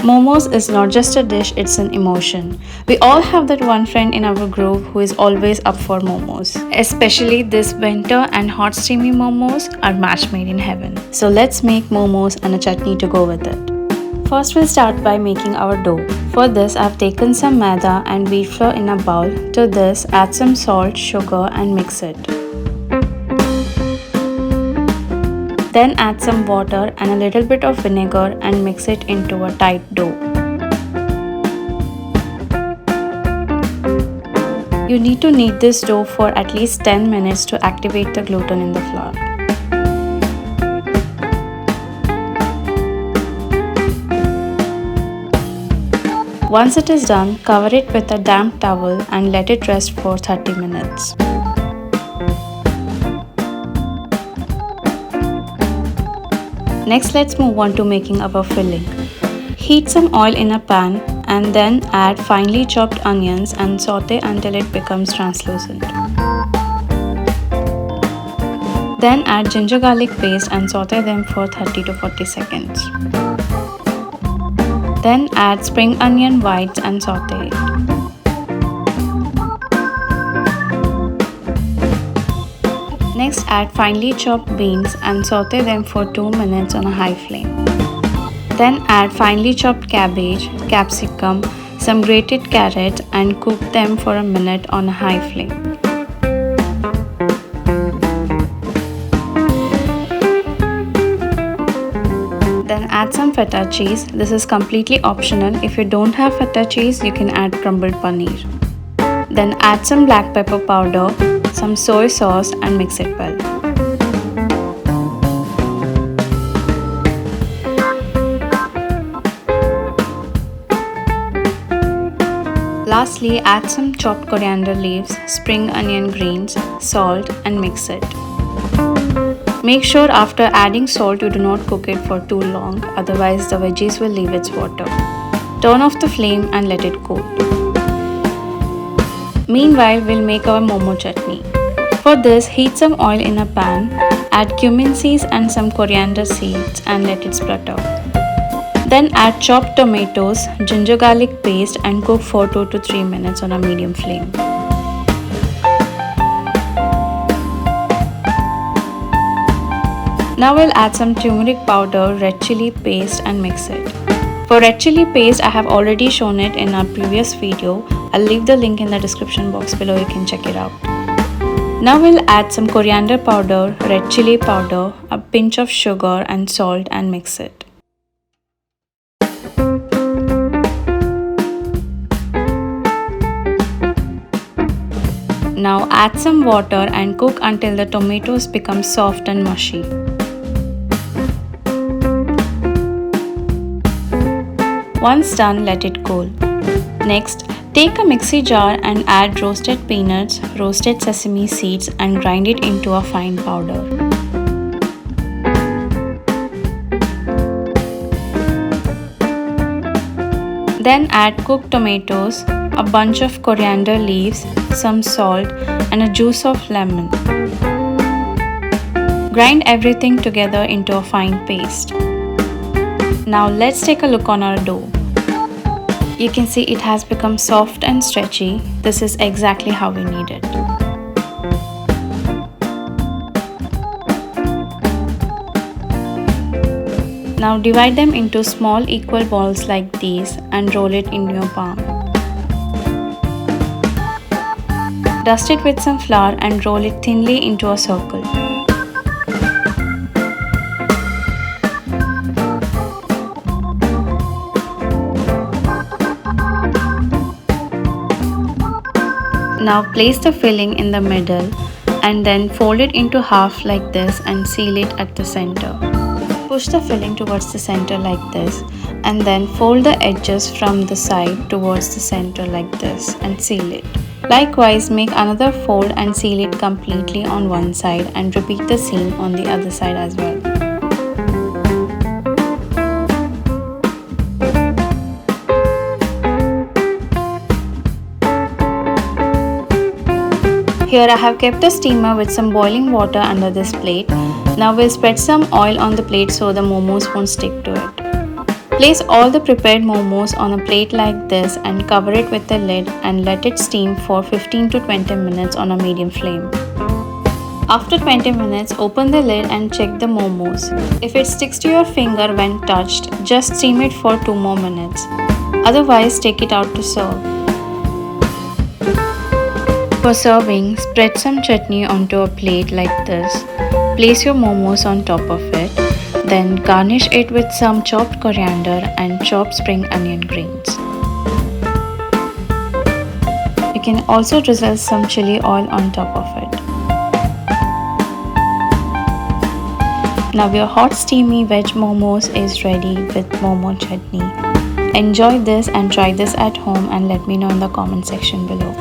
Momos is not just a dish, it's an emotion. We all have that one friend in our group who is always up for momos. Especially this winter, and hot steamy momos are match made in heaven. So let's make momos and a chutney to go with it. First we'll start by making our dough. For this I've taken some maida and wheat flour in a bowl. To this add some salt, sugar and mix it. Then add some water and a little bit of vinegar and mix it into a tight dough. You need to knead this dough for at least 10 minutes to activate the gluten in the flour. Once it is done, cover it with a damp towel and let it rest for 30 minutes. Next, let's move on to making our filling. Heat some oil in a pan and then add finely chopped onions and saute until it becomes translucent. Then add ginger garlic paste and saute them for 30 to 40 seconds. Then add spring onion whites and saute it. Next, add finely chopped beans and saute them for 2 minutes on a high flame. Then add finely chopped cabbage, capsicum, some grated carrot and cook them for a minute on a high flame. Then add some feta cheese. This is completely optional. If you don't have feta cheese, you can add crumbled paneer. Then add some black pepper powder, some soy sauce and mix it well. Lastly, add some chopped coriander leaves, spring onion greens, salt and mix it. Make sure after adding salt you do not cook it for too long, otherwise the veggies will leave its water. Turn off the flame and let it cool. Meanwhile, we'll make our momo chutney. For this, heat some oil in a pan, add cumin seeds and some coriander seeds and let it splutter. Then add chopped tomatoes, ginger garlic paste and cook for 2 to 3 minutes on a medium flame. Now we'll add some turmeric powder, red chili paste and mix it. For red chili paste, I have already shown it in our previous video. I'll leave the link in the description box below, you can check it out. Now we'll add some coriander powder, red chili powder, a pinch of sugar and salt and mix it. Now add some water and cook until the tomatoes become soft and mushy. Once done, let it cool. Next, take a mixie jar and add roasted peanuts, roasted sesame seeds and grind it into a fine powder. Then add cooked tomatoes, a bunch of coriander leaves, some salt and a juice of lemon. Grind everything together into a fine paste. Now let's take a look on our dough. You can see it has become soft and stretchy. This is exactly how we need it. Now divide them into small equal balls like these and roll it in your palm. Dust it with some flour and roll it thinly into a circle. Now place the filling in the middle and then fold it into half like this and seal it at the center. Push the filling towards the center like this and then fold the edges from the side towards the center like this and seal it. Likewise, make another fold and seal it completely on one side and repeat the same on the other side as well. Here I have kept a steamer with some boiling water under this plate. Now we'll spread some oil on the plate so the momos won't stick to it. Place all the prepared momos on a plate like this and cover it with a lid and let it steam for 15 to 20 minutes on a medium flame. After 20 minutes, open the lid and check the momos. If it sticks to your finger when touched, just steam it for 2 more minutes. Otherwise, take it out to serve. For serving, spread some chutney onto a plate like this. Place your momos on top of it. Then garnish it with some chopped coriander and chopped spring onion grains. You can also drizzle some chili oil on top of it. Now your hot steamy veg momos is ready with momo chutney. Enjoy this and try this at home and let me know in the comment section below.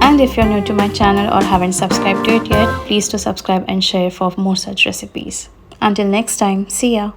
And if you're new to my channel or haven't subscribed to it yet, please do subscribe and share for more such recipes. Until next time, see ya!